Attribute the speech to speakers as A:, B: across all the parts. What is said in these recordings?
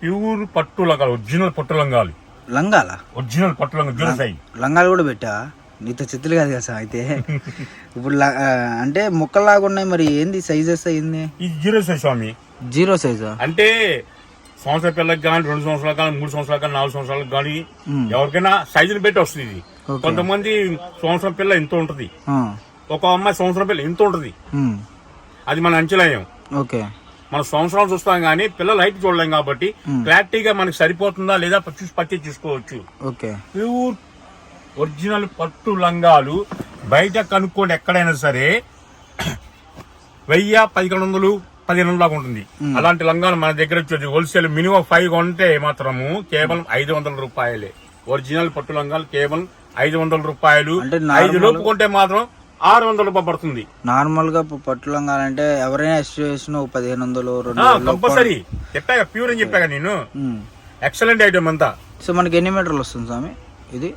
A: Pure పట్టు లంగాలు, original పట్టు లంగాలు.
B: లంగాల
A: ఒరిజినల్ పట్టు లంగా
B: లంగాలు కూడా పెట్టా నీతో చెత్తులు కాదు కదా అయితే ఇప్పుడు అంటే ముక్కల్లాగా ఉన్నాయి. మరి ఏంది సైజెస్ ఏంది?
A: ఇది జీరో సైజ్ స్వామి.
B: జీరో సైజా
A: అంటే సంవత్సర పిల్లలకి కానీ 2 సంవత్సరాలు కానీ 3 సంవత్సరాలు కానీ 4 సంవత్సరాలకు కానీ ఎవరికైనా సైజుని పెట్టి వస్తుంది ఇది. కొంతమంది సంవత్సరం పిల్ల ఇంత ఉంటది, ఒక అమ్మాయి సంవత్సరం పిల్ల ఇంత ఉంటది. అది మన అంచనాయం.
B: ఓకే,
A: మన సంవత్సరాలు చూస్తాం కానీ పిల్లలు హైట్ చూడలేం కాబట్టి క్లారిటీగా మనకి సరిపోతుందా లేదా చూసి పర్చేజ్ చేసుకోవచ్చు.
B: ఓకే,
A: ప్యూర్ ఒరిజినల్ పట్టు లంగాలు బయట కనుక్కోండి ఎక్కడైనా సరే 1000, 1100, 1500 దాకా ఉంటుంది. అలాంటి లంగాలు మన దగ్గర వచ్చేది హోల్సేల్ మినిమం 5 కొంటే మాత్రము కేవలం 500 రూపాయలే. ఒరిజినల్ పట్టు లంగాలు కేవలం 500 రూపాయలు. 5 లోపు కొంటే మాత్రం 600 రూపాయలు పడుతుంది.
B: నార్మల్ గా పట్టు లంగాలంటే ఎవరైనా ఎస్టిమేషన్ 1500
A: కంపల్సరీ చెప్పాక ప్యూర్ అని చెప్పాక నేను. ఎక్సలెంట్ ఐటమ్ అంతా.
B: సో మనకి ఎన్ని మీటర్లు వస్తుంది స్వామి ఇది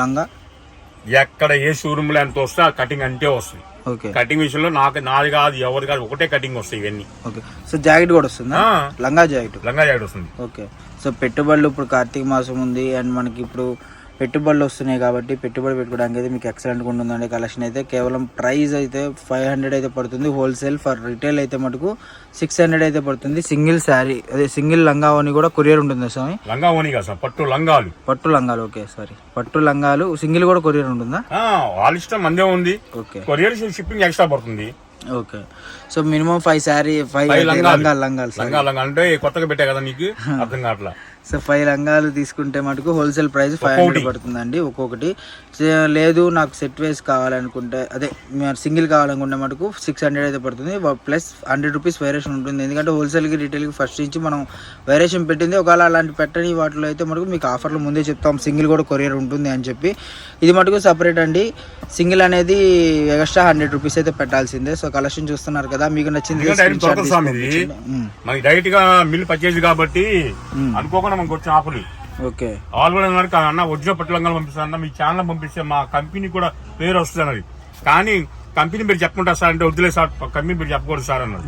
B: లంగా?
A: ఎక్కడ ఏ షోరూమ్ లో ఎంత వస్తే ఆ కటింగ్ అంటే వస్తుంది. కటింగ్ విషయంలో నాది కాదు ఎవరు కాదు, ఒకటే కటింగ్ వస్తాయి ఇవన్నీ.
B: ఓకే, సో జాకెట్ కూడా వస్తుంది, లంగా జాకెట్
A: వస్తుంది.
B: ఓకే, సో పెట్టుబడులు ఇప్పుడు కార్తీక మాసం ఉంది అండ్ మనకి ఇప్పుడు పెట్టుబడులు వస్తున్నాయి కాబట్టి పెట్టుబడి పెట్టుకోవడానికి అయితే మీకు ఎక్సలెంట్గా ఉంటుందండి. కలెక్షన్ అయితే కేవలం ప్రైస్ అయితే 500 అయితే పడుతుంది హోల్సేల్. ఫర్ రిటైల్ అయితే మటుకు 600 అయితే పడుతుంది. సింగిల్ శారీ అదే సింగిల్ లంగావని కూడా కొరియర్ ఉంటుంది స్వామి.
A: లంగావని కాదు, పట్టు లంగాలు. ఓకే, సారీ, పట్టు లంగాలు సింగిల్ కూడా కొరియర్ ఉంటుందా? వాళ్ళ ఇష్టం మందే ఉంది.
B: ఓకే,
A: కొరియర్ షిప్పింగ్ ఎక్స్ట్రా పడుతుంది.
B: ఓకే, సో మినిమం 5 లంగాలు
A: అంటే కొత్తగా పెట్టా కదా నీకు అర్థం కావట్లా.
B: సో 5 లంగాలు తీసుకుంటే మటుకు హోల్సేల్ ప్రైస్ 500 పడుతుందండి ఒక్కొక్కటి. లేదు నాకు సెట్ వైజ్ కావాలనుకుంటే అదే సింగిల్ కావాలనుకుంటే మటుకు 600 అయితే పడుతుంది. ప్లస్ 100 రూపీస్ వేరియేషన్ ఉంటుంది. ఎందుకంటే హోల్సేల్కి రిటైల్కి ఫస్ట్ నుంచి మనం వేరియేషన్ పెట్టింది. ఒకవేళ అలాంటి పెట్టని వాటిలో అయితే మటుకు మీకు ఆఫర్లు ముందే చెప్తాం సింగిల్ కూడా కొరియర్ ఉంటుంది అని చెప్పి. ఇది మటుకు సపరేట్ అండి. సింగిల్ అనేది ఎక్స్ట్రా 100 రూపీస్ అయితే పెట్టాల్సిందే. సో కలెక్షన్ చూస్తున్నారు కదా, మీకు నచ్చింది
A: డైరెక్ట్ గా మిల్ పర్చేజ్ కాబట్టి అనుకోకుండా మనకు వచ్చిన ఆఫర్లు.
B: ఓకే,
A: వాళ్ళు కూడా అన్న ఒరిజినల్ పట్టు లంగాలు పంపిస్తారన్న మీ ఛానల్ పంపిస్తే మా కంపెనీ కూడా పేరు వస్తుంది అన్నది. కానీ కంపెనీ పేరు చెప్పుకుంటారు సార్ అంటే వద్దులే సార్, కంపెనీ పేరు చెప్పకూడదు సార్ అన్నది.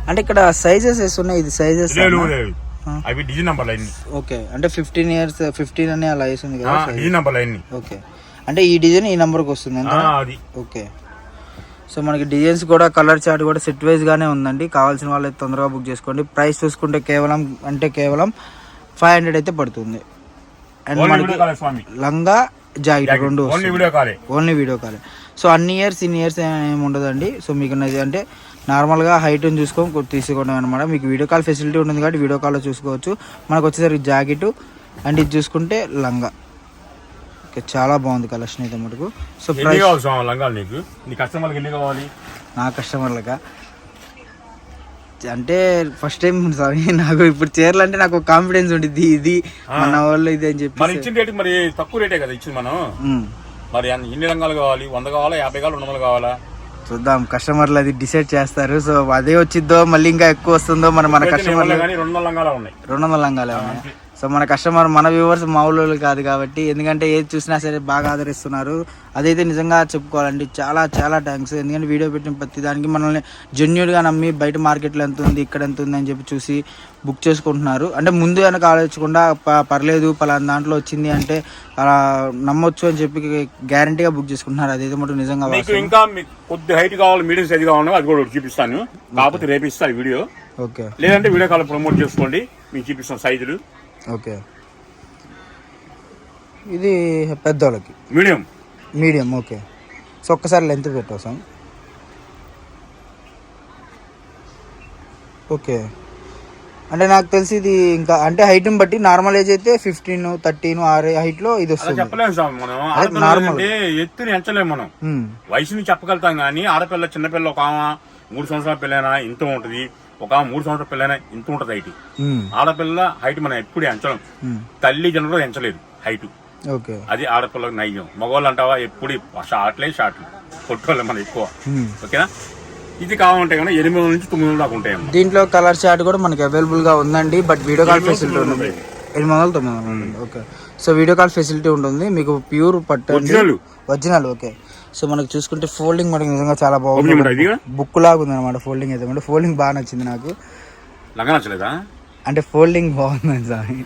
B: అంటే ఇక్కడ సైజెస్ వేస్తున్నాయి, ఇది సైజెస్
A: అవి డిజైన్ నంబర్లు అన్ని.
B: ఓకే, అంటే 15 years 15 అని అలా వేస్తుంది కదా
A: డిజైన్ నంబర్లు అన్ని.
B: ఓకే, అంటే ఈ డిజైన్ ఈ నంబర్కి వస్తుంది
A: అది.
B: ఓకే, సో మనకి డిజైన్స్ కూడా కలర్ చార్ట్ కూడా సెట్ వైజ్ గానే ఉందండి. కావాల్సిన వాళ్ళు అయితే తొందరగా బుక్ చేసుకోండి. ప్రైస్ చూసుకుంటే కేవలం 500 అయితే పడుతుంది. అండ్ మనకి లంగా జాకెట్ రెండు ఓన్లీ వీడియో కాలే. సో అన్ని ఇయర్స్ ఏమి ఉండదండి. సో మీకు అంటే నార్మల్గా హైట్ చూసుకొని తీసుకోవడం అనమాట. మీకు వీడియో కాల్ ఫెసిలిటీ ఉంటుంది కాబట్టి వీడియో కాల్లో చూసుకోవచ్చు. మనకు వచ్చేసరికి జాకెట్ అండ్ ఇది చూసుకుంటే లంగా. చాలా బాగుంది కలెక్షన్ అయితే మటుకు. సో నా కస్టమర్లకా అంటే ఫస్ట్ టైం సారీ నాకు ఇప్పుడు చీరలు అంటే నాకు కాన్ఫిడెన్స్ ఉంటుంది ఇది మన వాళ్ళు ఇది అని చెప్పి.
A: మరి తక్కువ రేటే కదా ఇచ్చింది మనం. మరి ఎన్ని రంగాలు కావాలి? 100 కావాలా, 50 కావాలా, 200 కావాలా?
B: చూద్దాం, కస్టమర్లు అది డిసైడ్ చేస్తారు. సో అదే వచ్చిద్దో మళ్ళీ ఇంకా ఎక్కువ వస్తుందో మన కస్టమర్లు
A: 200
B: లంగాలే ఉన్నాయి. సో మన కస్టమర్ మన వ్యూవర్స్ మామూలు కాదు కాబట్టి, ఎందుకంటే ఏది చూసినా సరే బాగా ఆదరిస్తున్నారు. అదైతే నిజంగా చెప్పుకోవాలండి. చాలా చాలా థ్యాంక్స్. ఎందుకంటే వీడియో పెట్టిన ప్రతి దానికి మనల్ని జెన్యూన్గా నమ్మి బయట మార్కెట్లో ఎంత ఉంది ఇక్కడ ఎంత ఉంది అని చెప్పి చూసి బుక్ చేసుకుంటున్నారు. అంటే ముందు వెనక ఆలోచించకుండా పర్లేదు పలానా దాంట్లో వచ్చింది అంటే అలా నమ్మొచ్చు అని చెప్పి గ్యారంటీగా బుక్ చేసుకుంటున్నారు. అదైతే మటు నిజంగా.
A: ఇంకా కొద్ది హైట్ కావాలి, మీడియం సైజ్ కావాలి, అది కూడా చూపిస్తాను. కాకపోతే రేపు ఇస్తాను వీడియో.
B: ఓకే,
A: లేదంటే వీడియో కాల్ ప్రమోట్ చేసుకోండి, మీకు చూపిస్తాను సైజులు.
B: ఓకే, ఇది పెద్దోళ్ళకి మీడియం. ఓకే, సో ఒక్కసారి లెంత్ పెట్టేసాం. ఓకే, అంటే నాకు తెలిసి ఇది ఇంకా అంటే హైట్ బట్టి నార్మల్ ఏజ్ అయితే 15, 13 హైట్ లో ఇది వస్తుంది.
A: చెప్పలేము సార్ మనం, నార్మల్ ఎత్తుని ఎంచలేము మనం. వయసుని చెప్పగలుగుతాం కానీ ఆడపిల్ల చిన్నపిల్ల ఒక 3 సంవత్సరాల పిల్లైనా ఇంత ఉంటది, ఒక 3 సంవత్సరాల పిల్లైనా ఇంత ఉంటది హైట్. ఆడపిల్ల హైట్ మనం ఎప్పుడు ఎంచలేం, తల్లి జనరల్ ఎంచలేదు హైట్. అది ఆడపిల్లకి నయ్యం. మగవాళ్ళు అంటావా ఎప్పుడు షార్ట్లు కొట్టుకోవాలి మనం ఎక్కువ. ఓకేనా, ఇది కావాలంటే కానీ 8 నుంచి 9 దాకా ఉంటాయి.
B: దీంట్లో కలర్ చార్ట్ కూడా మనకి అవైలబుల్ గా ఉందండి. బట్ వీడియో కాల్ ఫెసిలిటీ ఉంటుంది. 800, 900. Okay, so video call facility ఉంటుంది మీకు. ప్యూర్ పట్టు ఒరిజినల్. ఓకే, సో మనకు చూసుకుంటే ఫోల్డింగ్ మనకి నిజంగా చాలా బాగుంది. బుక్ లాగా ఉంది అనమాట ఫోల్డింగ్ అయితే. ఫోల్డింగ్ బాగా నచ్చింది నాకు.
A: లంగా నచ్చలేదా?
B: అంటే ఫోల్డింగ్ బాగుందండి స్వామి.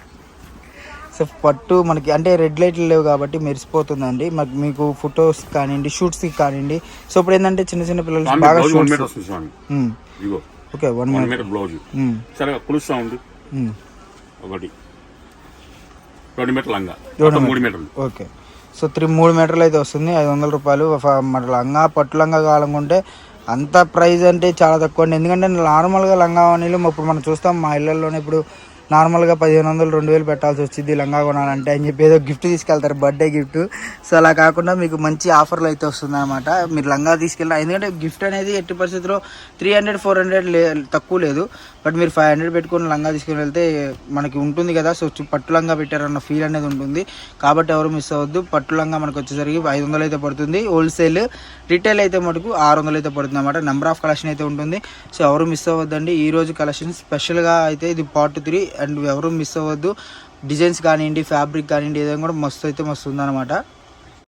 B: సో పట్టు మనకి అంటే రెడ్ లైట్లు లేవు కాబట్టి మెరిసిపోతుందండి. మీకు ఫొటోస్ కానివ్వండి, షూట్స్కి కానివ్వండి. సో ఇప్పుడు ఏంటంటే చిన్న చిన్న పిల్లలు బాగా ఓకే 1 మీటర్
A: బ్లౌజ్ సరే కులుస్తా ఉంది. ఒకటి 2 మీటర్ లంగా 3 మీటర్లు.
B: ఓకే సో 3 మీటర్లు అయితే వస్తుంది 500 రూపాయలు. మన లంగా పట్టు లంగా కావాలనుకుంటే అంత ప్రైస్ అంటే చాలా తక్కువ అండి. ఎందుకంటే నార్మల్గా లంగా నీళ్ళు ఇప్పుడు మనం చూస్తాం మా ఇళ్ళల్లోనే ఇప్పుడు నార్మల్గా 1500 2000 పెట్టాల్సి వచ్చింది లంగా కొనాలంటే అని చెప్పి ఏదో గిఫ్ట్ తీసుకెళ్తారు, బర్త్డే గిఫ్ట్. సో అలా కాకుండా మీకు మంచి ఆఫర్లు అయితే వస్తుంది అనమాట. మీరు లంగా తీసుకెళ్ళిన ఎందుకంటే గిఫ్ట్ అనేది ఎట్టి పరిస్థితిలో 300-400 తక్కువ లేదు. బట్ మీరు 500 పెట్టుకుని లంగా తీసుకుని వెళ్తే మనకి ఉంటుంది కదా. సో పట్టు లంగా పెట్టారన్న ఫీల్ అనేది ఉంటుంది కాబట్టి ఎవరు మిస్ అవ్వద్దు. పట్టు లంగా మనకు వచ్చేసరికి 500 అయితే పడుతుంది హోల్సేల్. రిటైల్ అయితే మటుకు 600 అయితే పడుతుంది అనమాట. నెంబర్ ఆఫ్ కలెక్షన్ అయితే ఉంటుంది. సో ఎవరు మిస్ అవ్వద్దండి. ఈ రోజు కలెక్షన్ స్పెషల్గా అయితే ఇది పార్ట్ 3 అండ్ ఎవరు మిస్ అవ్వద్దు. డిజైన్స్ కానివ్వండి, ఫ్యాబ్రిక్ కానివ్వండి, ఏదైనా కూడా మస్తు అయితే మస్తు ఉందన్నమాట.